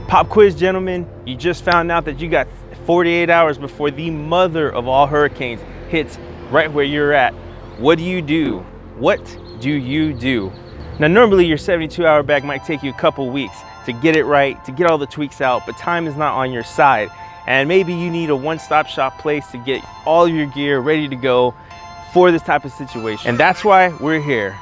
Pop quiz, gentlemen. You just found out that you got 48 hours before the mother of all hurricanes hits right where you're at. What do you do? What do you do? Now, normally your 72-hour bag might take you a couple weeks to get it right, to get all the tweaks out, but time is not on your side. And maybe you need a one-stop shop place to get all your gear ready to go for this type of situation. And that's why we're here.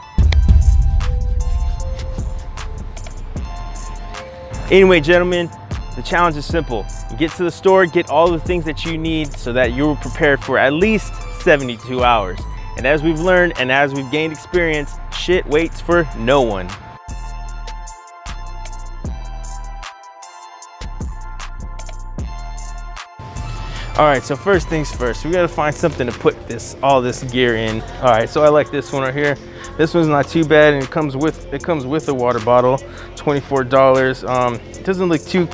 Anyway, gentlemen, the challenge is simple. You get to the store, get all the things that you need so that you're prepared for at least 72 hours. And as we've learned and as we've gained experience, shit waits for no one. All right, so first things first, we gotta find something to put all this gear in. All right, so I like this one right here. This one's not too bad, and it comes with a water bottle, $24. It doesn't look too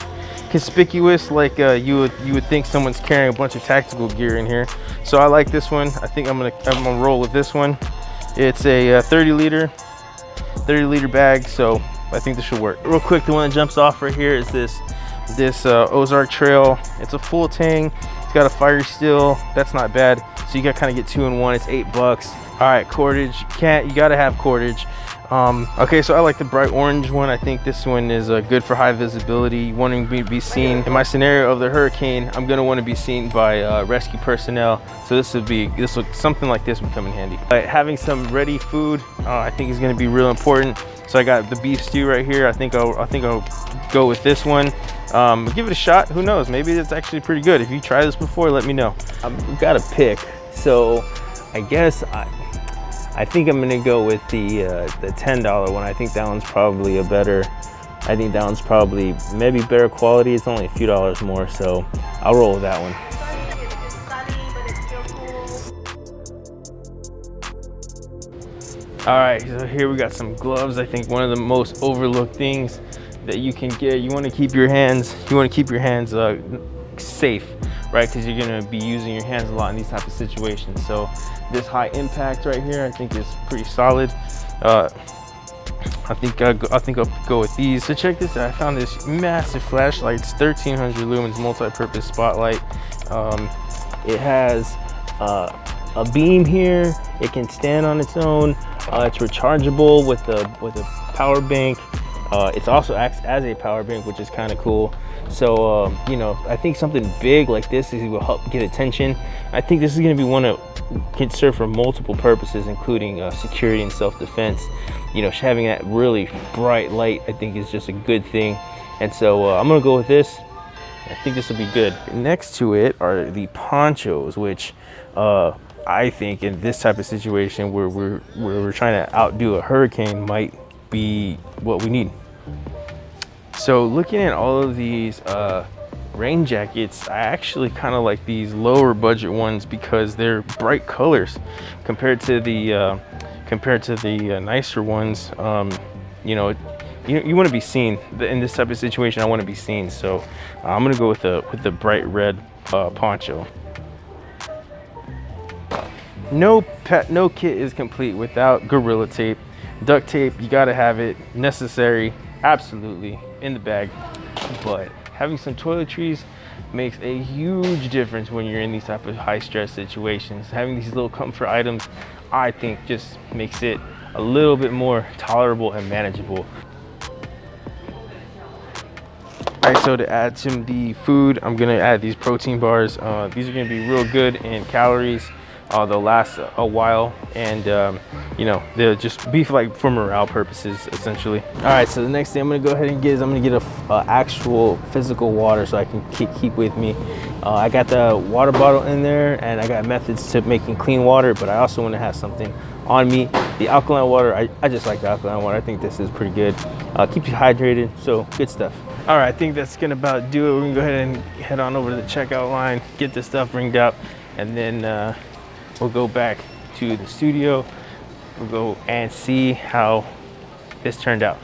conspicuous like you would think someone's carrying a bunch of tactical gear in here. So I like this one. I think I'm gonna roll with this one. It's a 30 liter bag, so I think this should work. Real quick, the one that jumps off right here is this Ozark Trail. It's a full tang. It's got a fire steel. That's not bad. So you got kind of get 2 in 1. It's $8. All right, cordage. You gotta have cordage. Okay, so I like the bright orange one. I think this one is good for high visibility, wanting me to be seen. In my scenario of the hurricane, I'm gonna want to be seen by rescue personnel. So something like this would come in handy. Having some ready food, I think is gonna be real important. So I got the beef stew right here. I think I'll go with this one. Give it a shot. Who knows? Maybe it's actually pretty good. If you try this before, let me know. I've got to pick. So I guess I think I'm gonna go with the $10 one. I think that one's probably maybe better quality. It's only a few dollars more, so I'll roll with that one. All right, so here we got some gloves. I think one of the most overlooked things that you can get. You want to keep your hands safe, right? Because you're gonna be using your hands a lot in these type of situations. So this high impact right here, I think is pretty solid. I think I'll go with these. So check this out. I found this massive flashlight. It's 1300 lumens, multi-purpose spotlight. It has a beam here. It can stand on its own. It's rechargeable with a power bank. It also acts as a power bank, which is kind of cool. So, you know, I think something big like this will help get attention. I think this is going to be one that can serve for multiple purposes, including security and self-defense. You know, having that really bright light, I think, is just a good thing. And so I'm going to go with this. I think this will be good. Next to it are the ponchos, which I think in this type of situation where we're trying to outdo a hurricane might be what we need. So looking at all of these rain jackets, I actually kind of like these lower budget ones because they're bright colors compared to the nicer ones. You know, you want to be seen in this type of situation. I want to be seen, so I'm gonna go with the bright red poncho. No kit is complete without Gorilla Tape. Duct tape, you gotta have it. Necessary, absolutely, in the bag. But having some toiletries makes a huge difference when you're in these type of high stress situations. Having these little comfort items, I think, just makes it a little bit more tolerable and manageable. All right, so to add to the food, I'm gonna add these protein bars. These are gonna be real good in calories. They'll last a while, and you know, they'll just be for morale purposes, essentially. All right, so the next thing I'm gonna go ahead and get is I'm gonna get a actual physical water so I can keep with me. I got the water bottle in there, and I got methods to making clean water, but I also want to have something on me. The alkaline water, I just like the alkaline water. I think this is pretty good. Keeps you hydrated, so good stuff. All right, I think that's gonna about do it. We're gonna go ahead and head on over to the checkout line, get this stuff ringed out, and then we'll go back to the studio. We'll go and see how this turned out.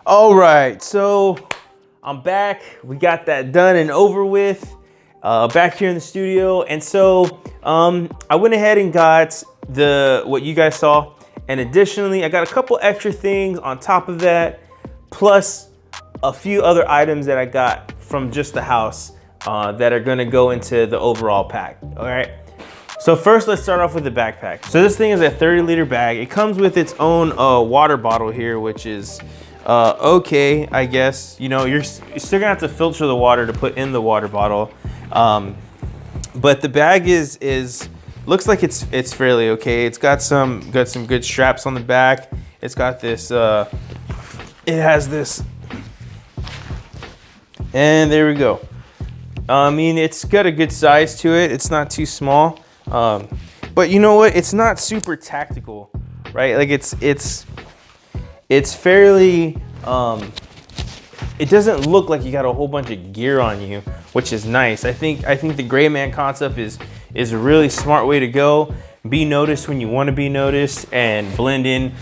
All right, so I'm back. We got that done and over with. Back here in the studio. And so I went ahead and got what you guys saw. And additionally, I got a couple extra things on top of that. Plus a few other items that I got from just the house that are gonna go into the overall pack, all right? So first, let's start off with the backpack. So this thing is a 30-liter bag. It comes with its own water bottle here, which is okay, I guess. You know, you're still gonna have to filter the water to put in the water bottle. But the bag looks like it's fairly okay. It's got some good straps on the back. It's got this, it has this, and there we go. I mean, it's got a good size to it. It's not too small. But you know what? It's not super tactical, right? Like it's fairly, it doesn't look like you got a whole bunch of gear on you, which is nice. I think the gray man concept is a really smart way to go. Be noticed when you want to be noticed and blend in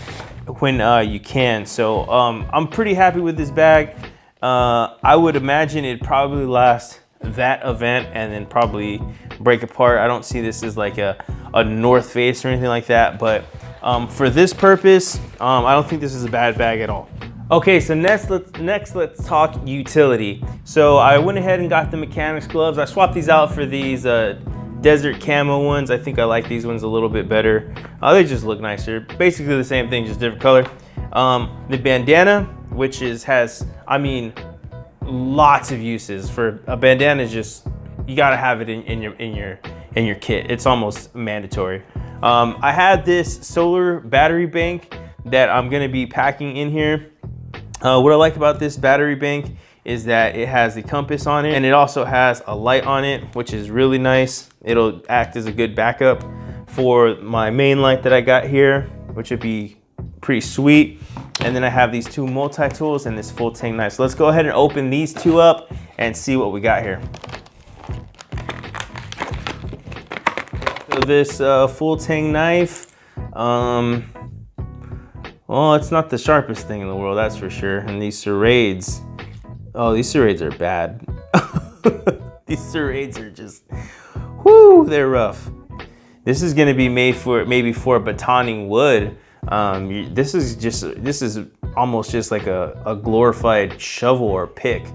when you can. So I'm pretty happy with this bag. I would imagine it'd probably last that event and then probably break apart. I don't see this as like a North Face or anything like that, but for this purpose, I don't think this is a bad bag at all. Okay, so next let's talk utility. So I went ahead and got the mechanics gloves. I swapped these out for these desert camo ones. I think I like these ones a little bit better. They just look nicer. Basically the same thing, just different color. The bandana, which has, I mean, lots of uses. For a bandana, just you gotta have it in your kit. It's almost mandatory. I had this solar battery bank that I'm gonna be packing in here. What I like about this battery bank is that it has the compass on it and it also has a light on it, which is really nice. It'll act as a good backup for my main light that I got here, which would be pretty sweet. And then I have these two multi-tools and this full tang knife. So let's go ahead and open these two up and see what we got here. So this full tang knife, well, it's not the sharpest thing in the world, that's for sure. And these serrades, oh, these serrades are bad. These serrades are just, whoo, they're rough. This is gonna be made for maybe for batoning wood. This is almost just like a glorified shovel or pick.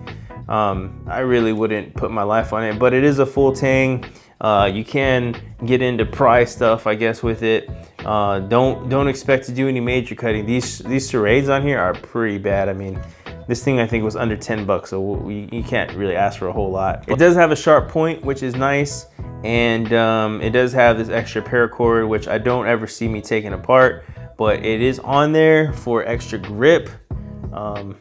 I really wouldn't put my life on it, but it is a full tang. You can get into pry stuff, I guess, with it. Don't expect to do any major cutting. These serrades on here are pretty bad. I mean, this thing I think was under 10 bucks, so you can't really ask for a whole lot. It does have a sharp point, which is nice, and it does have this extra paracord, which I don't ever see me taking apart, but it is on there for extra grip. Yeah,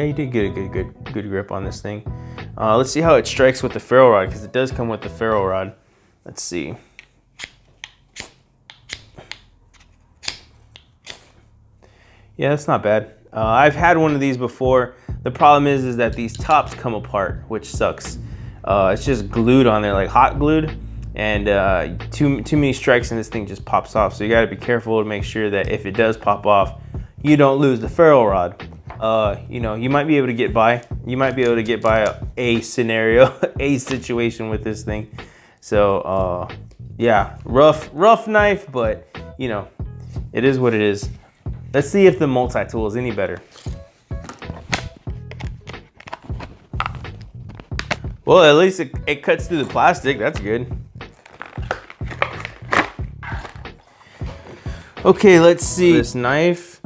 you did get a good grip on this thing. Let's see how it strikes with the ferro rod, because it does come with the ferro rod. Let's see. Yeah, that's not bad. I've had one of these before. The problem is that these tops come apart, which sucks. It's just glued on there, like hot glued, and too many strikes and this thing just pops off. So you got to be careful to make sure that if it does pop off, you don't lose the ferro rod. You know, you might be able to get by. You might be able to get by a scenario, a situation with this thing. So yeah, rough knife, but you know, it is what it is. Let's see if the multi-tool is any better. Well, at least it cuts through the plastic. That's good. Okay, let's see. This knife,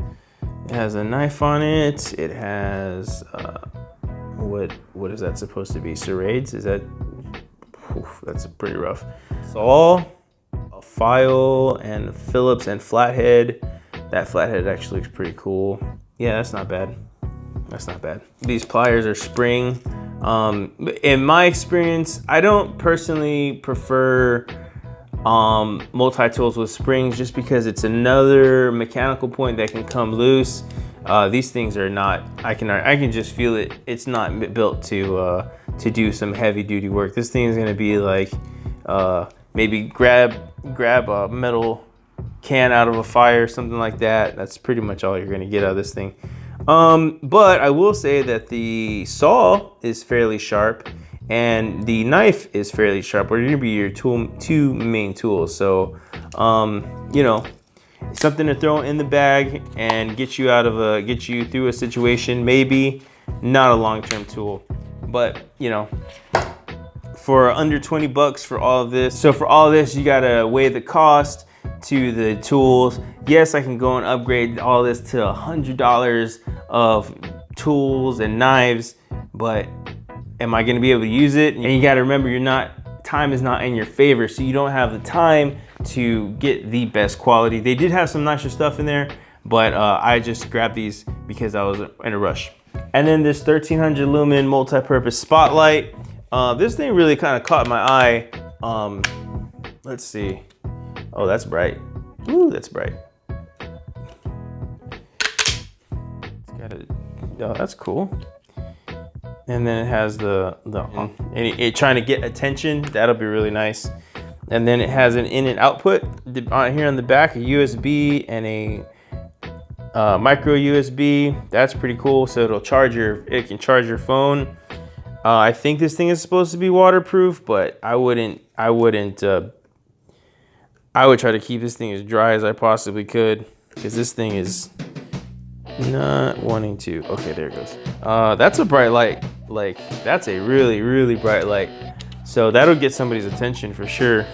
it has a knife on it. It has, what is that supposed to be? Serrades? Is that, that's pretty rough. Saw, a file, and Phillips and flathead. That flathead actually looks pretty cool. Yeah, that's not bad. That's not bad. These pliers are spring. In my experience, I don't personally prefer multi-tools with springs just because it's another mechanical point that can come loose. These things are not, I can just feel it. It's not built to do some heavy duty work. This thing is gonna be like, maybe grab a metal can out of a fire, something like that. That's pretty much all you're gonna get out of this thing. But I will say that the saw is fairly sharp and the knife is fairly sharp. Are gonna be your two main tools. So, you know, something to throw in the bag and get you through a situation. Maybe not a long-term tool, but you know, for under 20 bucks for all of this. So for all of this, you gotta weigh the cost to the tools. Yes, I can go and upgrade all this to $100 of tools and knives, but am I gonna be able to use it? And you gotta remember, time is not in your favor, so you don't have the time to get the best quality. They did have some nicer stuff in there, but I just grabbed these because I was in a rush. And then this 1300 lumen multi-purpose spotlight. This thing really kind of caught my eye. Let's see. Oh, that's bright. Ooh, that's bright. It's got oh, that's cool. And then it has trying to get attention. That'll be really nice. And then it has an in and output here on the back, a USB and a micro USB. That's pretty cool. So it can charge your phone. I think this thing is supposed to be waterproof, but I would try to keep this thing as dry as I possibly could, because this thing is not wanting to. Okay, there it goes. That's a bright light. Like, that's a really, really bright light. So that'll get somebody's attention for sure.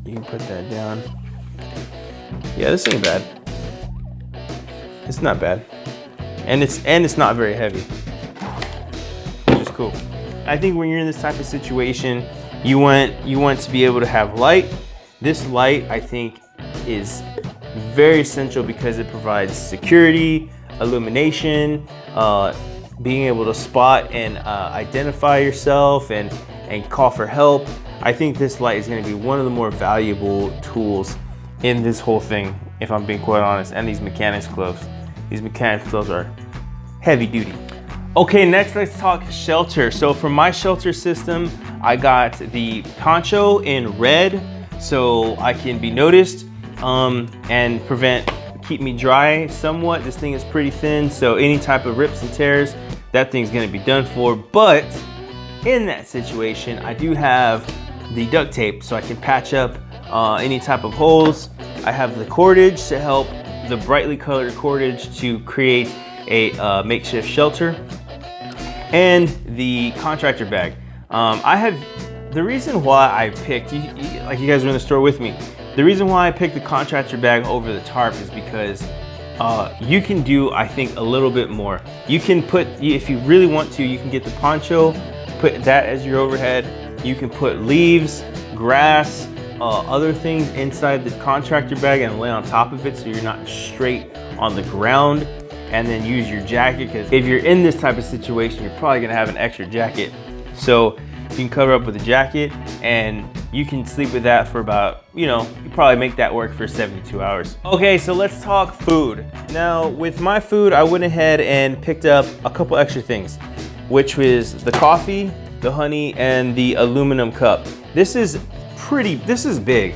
You can put that down. Yeah, this ain't bad. It's not bad. And it's not very heavy, which is cool. I think when you're in this type of situation, you want to be able to have light. This light, I think, is very essential because it provides security, illumination, being able to spot and identify yourself and call for help. I think this light is going to be one of the more valuable tools in this whole thing, if I'm being quite honest. And these mechanics gloves. These mechanics gloves are heavy duty. Okay, next let's talk shelter. So for my shelter system, I got the poncho in red so I can be noticed and keep me dry somewhat. This thing is pretty thin, so any type of rips and tears, that thing's gonna be done for. But in that situation, I do have the duct tape so I can patch up any type of holes. I have the cordage to help, the brightly colored cordage to create a makeshift shelter, and the contractor bag. The reason why I picked, like you guys were in the store with me, the reason why I picked the contractor bag over the tarp is because you can do, I think, a little bit more. You can put, if you really want to, you can get the poncho, put that as your overhead. You can put leaves, grass, other things inside the contractor bag and lay on top of it so you're not straight on the ground, and then use your jacket, because if you're in this type of situation, you're probably gonna have an extra jacket. So you can cover up with a jacket and you can sleep with that for about, you probably make that work for 72 hours. Okay, so let's talk food. Now with my food, I went ahead and picked up a couple extra things, which was the coffee, the honey, and the aluminum cup. This is big.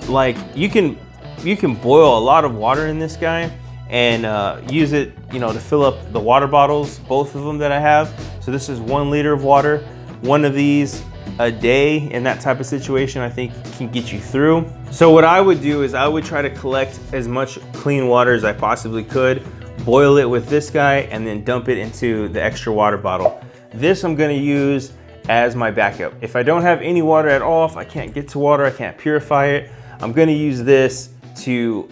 Like, you can boil a lot of water in this guy and use it, to fill up the water bottles, both of them that I have. So this is 1 liter of water. One of these a day in that type of situation, I think, can get you through. So what I would do is I would try to collect as much clean water as I possibly could, boil it with this guy, and then dump it into the extra water bottle. This I'm gonna use as my backup. If I don't have any water at all, if I can't get to water, I can't purify it, I'm gonna use this to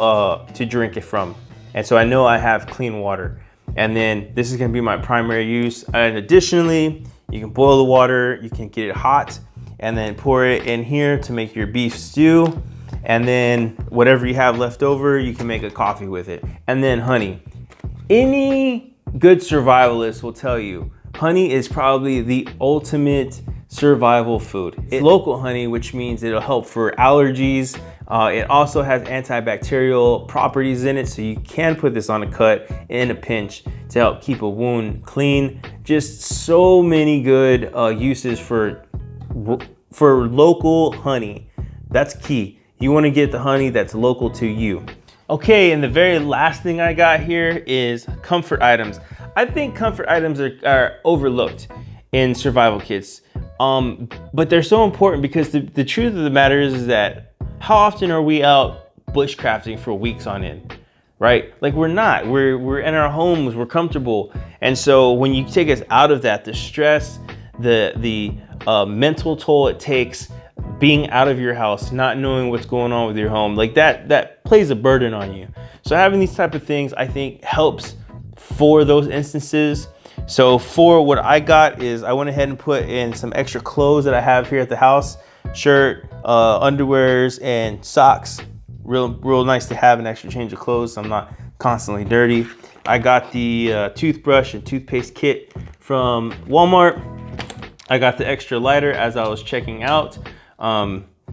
drink it from. And so I know I have clean water. And then this is gonna be my primary use. And additionally, you can boil the water, you can get it hot, and then pour it in here to make your beef stew. And then whatever you have left over, you can make a coffee with it. And then honey. Any good survivalist will tell you, honey is probably the ultimate survival food. It's local honey, which means it'll help for allergies. It also has antibacterial properties in it, so you can put this on a cut in a pinch to help keep a wound clean. Just so many good uses for local honey. That's key. You want to get the honey that's local to you. Okay, and the very last thing I got here is comfort items. I think comfort items are overlooked in survival kits, but they're so important because the truth of the matter is that How often are we out bushcrafting for weeks on end? Right? Like we're not, we're in our homes, we're comfortable. And so when you take us out of that, the stress, the mental toll it takes being out of your house, not knowing what's going on with your home, like that plays a burden on you. So having these type of things, I think helps for those instances. So for what I got is I went ahead and put in some extra clothes that I have here at the house, shirt, underwears, and socks. Real nice to have an extra change of clothes so I'm not constantly dirty. I got the toothbrush and toothpaste kit from Walmart. I got the extra lighter as I was checking out.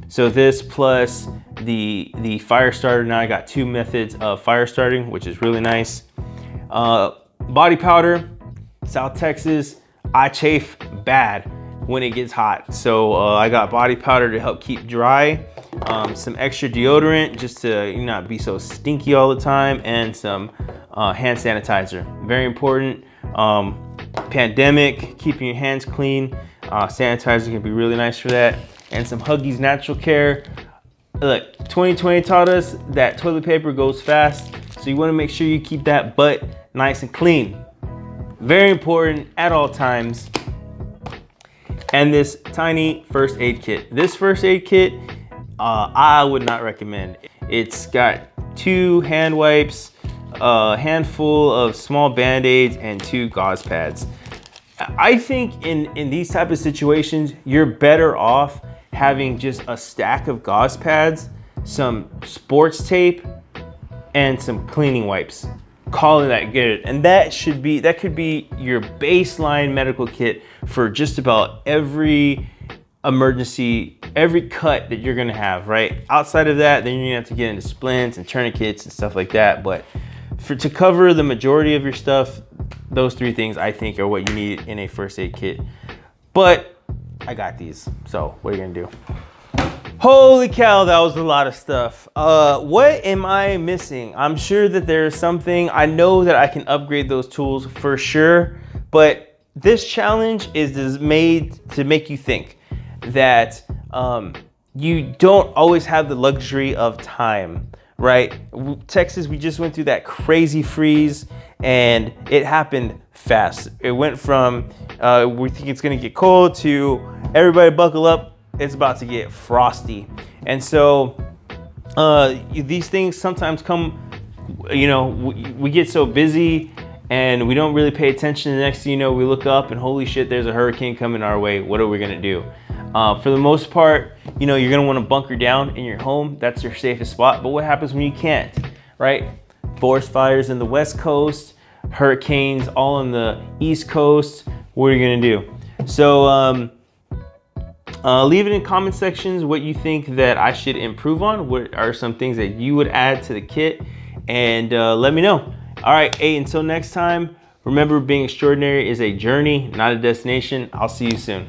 So this plus the fire starter. Now I got 2 methods of fire starting, which is really nice. Body powder, South Texas, I chafe bad when it gets hot. So I got body powder to help keep dry. Some extra deodorant just to not be so stinky all the time, and some hand sanitizer. Very important. Pandemic, keeping your hands clean. Sanitizer can be really nice for that. And some Huggies Natural Care. Look, 2020 taught us that toilet paper goes fast, so you want to make sure you keep that butt nice and clean. Very important at all times. And this tiny first aid kit. This first aid kit, I would not recommend. It's got 2 hand wipes, a handful of small band-aids, and 2 gauze pads. I think in these type of situations, you're better off having just a stack of gauze pads, some sports tape, and some cleaning wipes. Calling that good. And that could be your baseline medical kit for just about every emergency, every cut that you're gonna have, right? Outside of that, then you're gonna have to get into splints and tourniquets and stuff like that. But to cover the majority of your stuff, those 3 things I think are what you need in a first aid kit. But I got these, so what are you gonna do? Holy cow, that was a lot of stuff. What am I missing? I'm sure that there's something. I know that I can upgrade those tools for sure, but this challenge is made to make you think that you don't always have the luxury of time, right? Texas, we just went through that crazy freeze and it happened fast. It went from, we think it's gonna get cold to everybody buckle up, it's about to get frosty. And so these things sometimes come, we get so busy and we don't really pay attention. The next thing you know, we look up and holy shit, there's a hurricane coming our way. What are we gonna do? For the most part, you're gonna wanna bunker down in your home. That's your safest spot. But what happens when you can't, right? Forest fires in the West Coast, hurricanes all on the East Coast. What are you gonna do? So leave it in comment sections what you think that I should improve on. What are some things that you would add to the kit? And let me know. All right, hey, until next time, remember being extraordinary is a journey, not a destination. I'll see you soon.